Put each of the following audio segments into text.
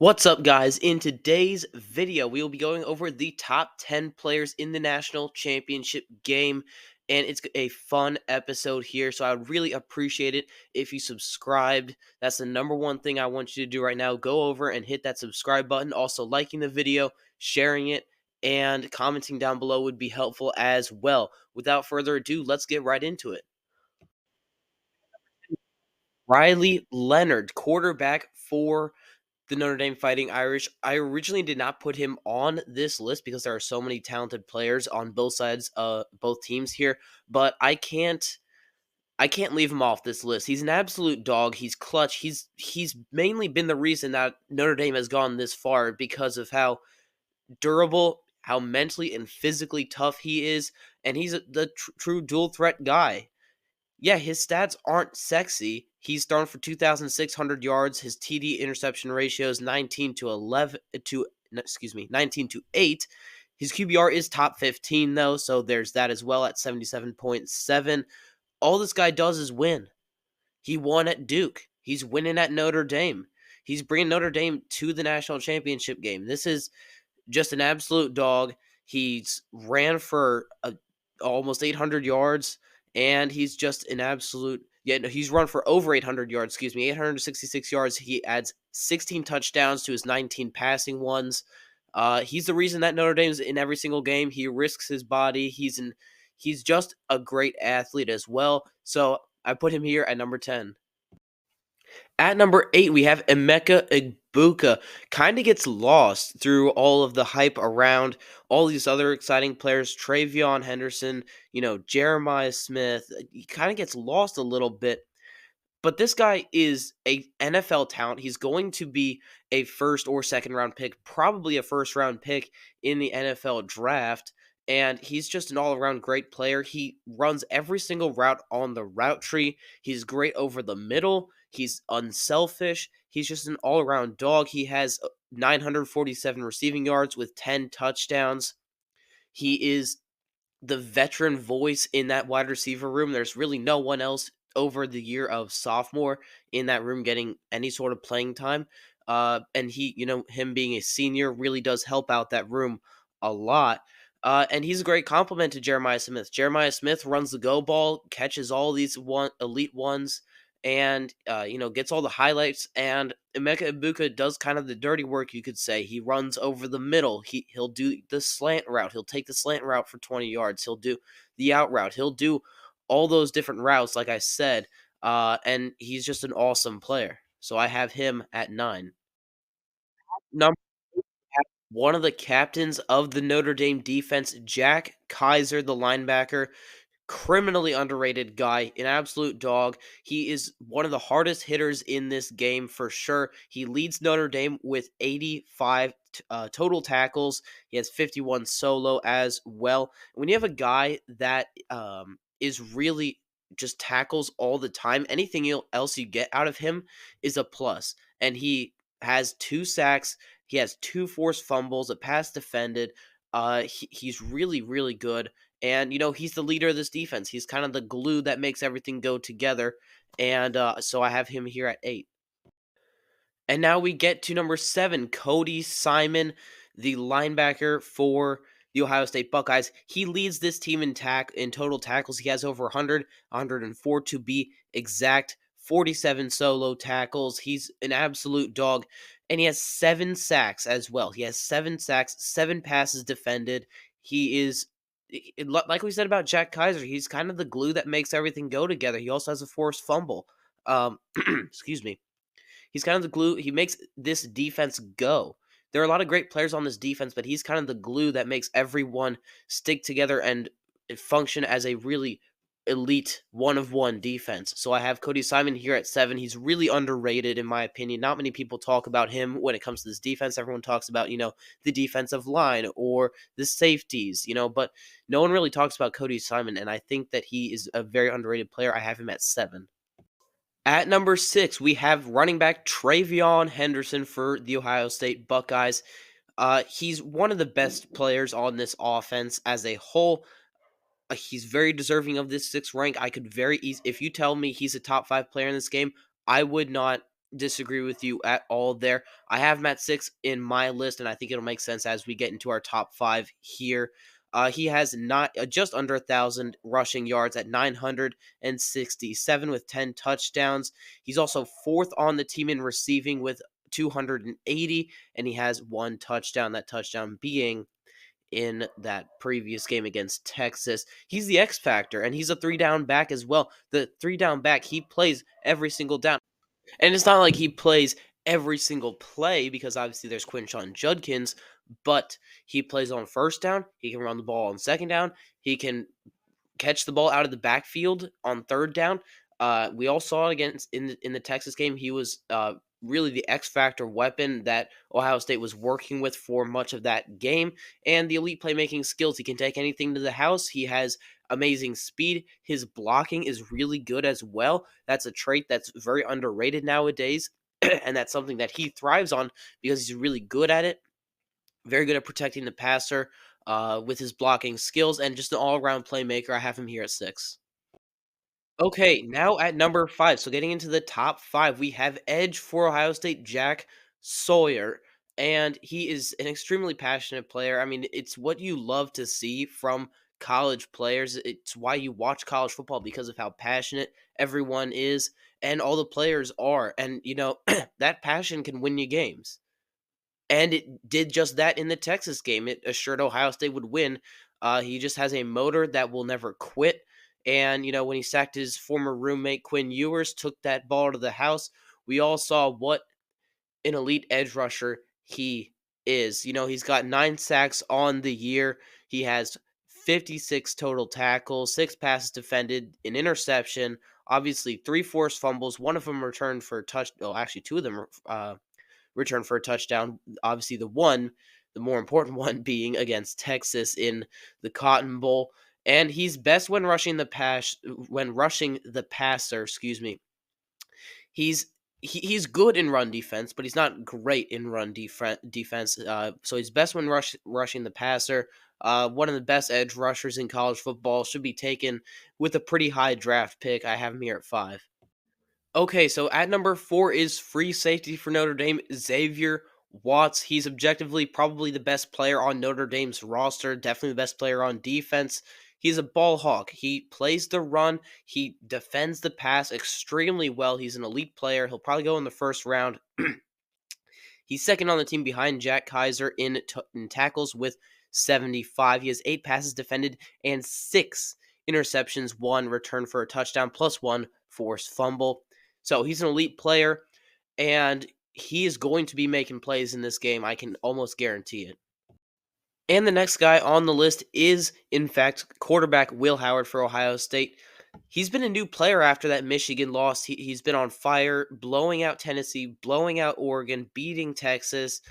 What's up, guys? In today's video, we will be going over the top 10 players in the national championship game, and it's a fun episode here, so I would really appreciate it if you subscribed. That's the number one thing I want you to do right now. Go over and hit that subscribe button. Also, liking the video, sharing it, and commenting down below would be helpful as well. Without further ado, let's get right into it. Riley Leonard, quarterback for the Notre Dame Fighting Irish. I originally did not put him on this list because there are so many talented players on both sides, both teams here. But I can't leave him off this list. He's an absolute dog. He's clutch. He's mainly been the reason that Notre Dame has gone this far because of how durable, how mentally and physically tough he is, and he's the true dual threat guy. Yeah, his stats aren't sexy. He's thrown for 2,600 yards. His TD interception ratio is 19 to 11 to excuse me, 19 to 8. His QBR is top 15 though, so there's that as well at 77.7. All this guy does is win. He won at Duke. He's winning at Notre Dame. He's bringing Notre Dame to the national championship game. This is just an absolute dog. He's ran for almost 800 yards, and he's just an absolute. Yeah, no, he's run for over 800 yards. Excuse me, 866 yards. He adds 16 touchdowns to his 19 passing ones. He's the reason that Notre Dame's in every single game. He risks his body. He's just a great athlete as well. So I put him here at number 10. At number 8, we have Emeka Egbuka. Kind of gets lost through all of the hype around all these other exciting players. Trayon Henderson, Jeremiah Smith. He kind of gets lost a little bit. But this guy is a NFL talent. He's going to be a first or second round pick, probably a first round pick in the NFL draft. And he's just an all around great player. He runs every single route on the route tree. He's great over the middle. He's unselfish. He's just an all around dog. He has 947 receiving yards with 10 touchdowns. He is the veteran voice in that wide receiver room. There's really no one else over the year of sophomore in that room getting any sort of playing time. And him being a senior really does help out that room a lot. And he's a great compliment to Jeremiah Smith. Jeremiah Smith runs the go ball, catches all these elite ones, and gets all the highlights. And Emeka Egbuka does kind of the dirty work, you could say. He runs over the middle. He'll do the slant route. He'll take the slant route for 20 yards. He'll do the out route. He'll do all those different routes, like I said. And he's just an awesome player. So I have him at 9. Number one of the captains of the Notre Dame defense, Jack Kaiser, the linebacker. Criminally underrated guy, an absolute dog. He is one of the hardest hitters in this game for sure. He leads Notre Dame with 85 total tackles. He has 51 solo as well. When you have a guy that is really just tackles all the time, anything else you get out of him is a plus. And he has 2 sacks. He has 2 forced fumbles, a pass defended. He's really, really good. And, he's the leader of this defense. He's kind of the glue that makes everything go together. And so I have him here at 8. And now we get to number 7, Cody Simon, the linebacker for the Ohio State Buckeyes. He leads this team in total tackles. He has over 100, 104 to be exact, 47 solo tackles. He's an absolute dog. And he has 7 sacks as well. He has 7 sacks, 7 passes defended. He is, like we said about Jack Kaiser, he's kind of the glue that makes everything go together. He also has a forced fumble. Excuse me. He's kind of the glue. He makes this defense go. There are a lot of great players on this defense, but he's kind of the glue that makes everyone stick together and function as a really elite one-of-one defense. So I have Cody Simon here at 7. He's really underrated in my opinion. Not many people talk about him when it comes to this defense. Everyone talks about, the defensive line or the safeties, but no one really talks about Cody Simon, and I think that he is a very underrated player. I have him at 7. At number 6, we have running back Trayon Henderson for the Ohio State Buckeyes. He's one of the best players on this offense as a whole. He's very deserving of this 6th rank. I could very easy, if you tell me he's a top 5 player in this game, I would not disagree with you at all there. I have him at 6 in my list, and I think it'll make sense as we get into our top 5 here. He has not just under 1,000 rushing yards at 967 with 10 touchdowns. He's also fourth on the team in receiving with 280, and he has one touchdown. That touchdown being in that previous game against Texas. He's the X factor, and he's a 3 down back as well. The 3 down back, he plays every single down. And it's not like he plays every single play because obviously there's Quinshawn Judkins, but he plays on first down. He can run the ball on second down. He can catch the ball out of the backfield on third down. We all saw it against in the Texas game. He was really the X factor weapon that Ohio State was working with for much of that game, and the elite playmaking skills. He can take anything to the house. He has amazing speed. His blocking is really good as well. That's a trait that's very underrated nowadays, and that's something that he thrives on because he's really good at it. Very good at protecting the passer with his blocking skills, and just an all-around playmaker. I have him here at 6. Okay, now at number 5. So getting into the top 5, we have edge for Ohio State, Jack Sawyer. And he is an extremely passionate player. I mean, it's what you love to see from college players. It's why you watch college football because of how passionate everyone is and all the players are. And, that passion can win you games. And it did just that in the Texas game. It assured Ohio State would win. He just has a motor that will never quit. And, when he sacked his former roommate, Quinn Ewers, took that ball to the house, we all saw what an elite edge rusher he is. He's got 9 sacks on the year. He has 56 total tackles, 6 passes defended, an interception, obviously 3 forced fumbles, one of them returned for a touch. Oh, actually, 2 of them return for a touchdown. Obviously, the more important one being against Texas in the Cotton Bowl. And he's best when rushing the passer, excuse me. He's good in run defense, but he's not great in run defense. So he's best when rushing the passer. One of the best edge rushers in college football, should be taken with a pretty high draft pick. I have him here at 5. Okay, so at number 4 is free safety for Notre Dame, Xavier Watts. He's objectively probably the best player on Notre Dame's roster, definitely the best player on defense. He's a ball hawk. He plays the run, he defends the pass extremely well. He's an elite player. He'll probably go in the first round. He's second on the team behind Jack Kaiser in tackles with 75. He has 8 passes defended and 6 interceptions, 1 return for a touchdown, plus 1 forced fumble. So he's an elite player, and he is going to be making plays in this game. I can almost guarantee it. And the next guy on the list is, in fact, quarterback Will Howard for Ohio State. He's been a new player after that Michigan loss. He's been on fire, blowing out Tennessee, blowing out Oregon, beating Texas.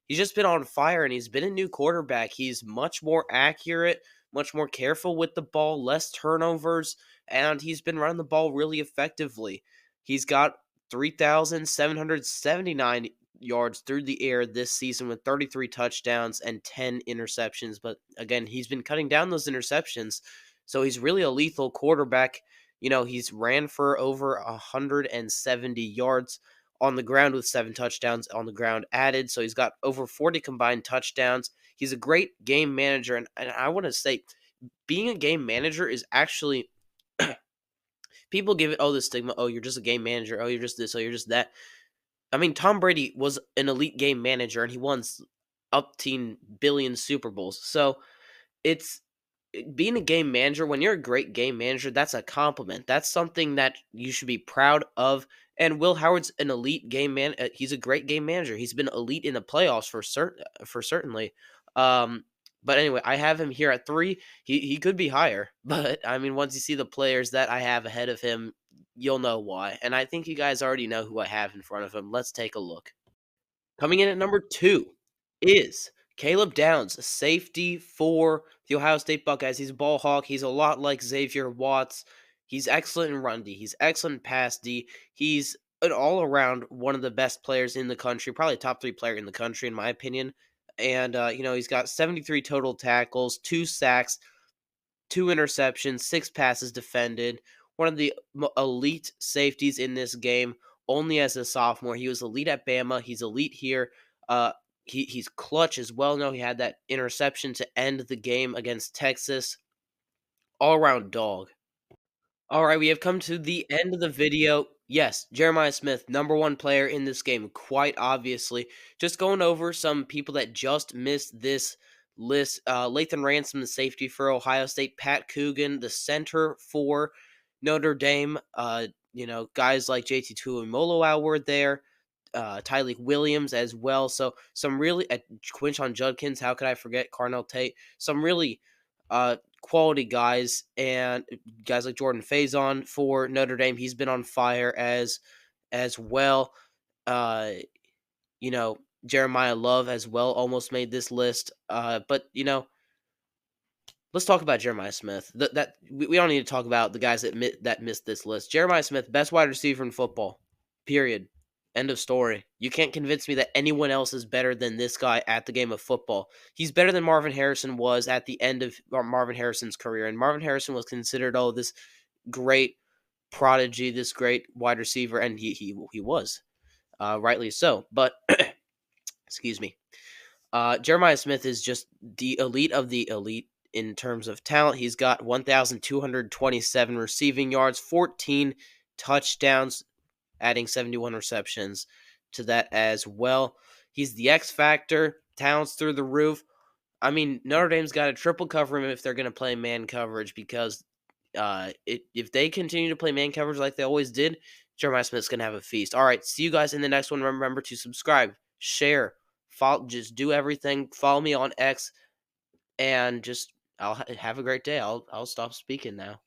He's just been on fire, and he's been a new quarterback. He's much more accurate, much more careful with the ball, less turnovers, and he's been running the ball really effectively. He's got 3,779 yards through the air this season with 33 touchdowns and 10 interceptions. But again, he's been cutting down those interceptions. So he's really a lethal quarterback. He's ran for over 170 yards on the ground with 7 touchdowns on the ground added. So he's got over 40 combined touchdowns. He's a great game manager. And I want to say, being a game manager is actually, people give it, the stigma, you're just a game manager, you're just this, you're just that. I mean, Tom Brady was an elite game manager, and he won up to billion Super Bowls. So it's being a game manager. When you're a great game manager, that's a compliment. That's something that you should be proud of. And Will Howard's an elite game man. He's a great game manager. He's been elite in the playoffs for certainly. But anyway, I have him here at 3. He could be higher, but I mean, once you see the players that I have ahead of him, you'll know why. And I think you guys already know who I have in front of him. Let's take a look. Coming in at number 2 is Caleb Downs, safety for the Ohio State Buckeyes. He's a ball hawk. He's a lot like Xavier Watts. He's excellent in run D. He's excellent in pass D. He's an all-around one of the best players in the country, probably a top 3 player in the country, in my opinion. And, he's got 73 total tackles, 2 sacks, 2 interceptions, 6 passes defended. One of the elite safeties in this game. only as a sophomore. He was elite at Bama. He's elite here. Uh, he's clutch as well. No, he had that interception to end the game against Texas. All around dog. All right, we have come to the end of the video. Yes, Jeremiah Smith, number one player in this game, quite obviously. Just going over some people that just missed this list. Lathan Ransom, the safety for Ohio State. Pat Coogan, the center for Notre Dame. Guys like JT Tuimoloau were there. Tyleik Williams as well. So some really Quinshon Judkins. How could I forget Carnell Tate? Some really quality guys, and guys like Jordan Faison for Notre Dame. He's been on fire as well. Uh, Jeremiah Love as well almost made this list. But let's talk about Jeremiah Smith. We don't need to talk about the guys that missed this list. Jeremiah Smith, best wide receiver in football. Period. End of story. You can't convince me that anyone else is better than this guy at the game of football. He's better than Marvin Harrison was at the end of Marvin Harrison's career. And Marvin Harrison was considered, this great prodigy, this great wide receiver, and he was, rightly so. But excuse me. Jeremiah Smith is just the elite of the elite in terms of talent. He's got 1,227 receiving yards, 14 touchdowns, adding 71 receptions to that as well. He's the X factor, talents through the roof. I mean, Notre Dame's got to triple cover him if they're going to play man coverage, because if they continue to play man coverage like they always did, Jeremiah Smith's going to have a feast. All right, see you guys in the next one. Remember to subscribe, share, follow, just do everything. Follow me on X, and just have a great day. I'll stop speaking now.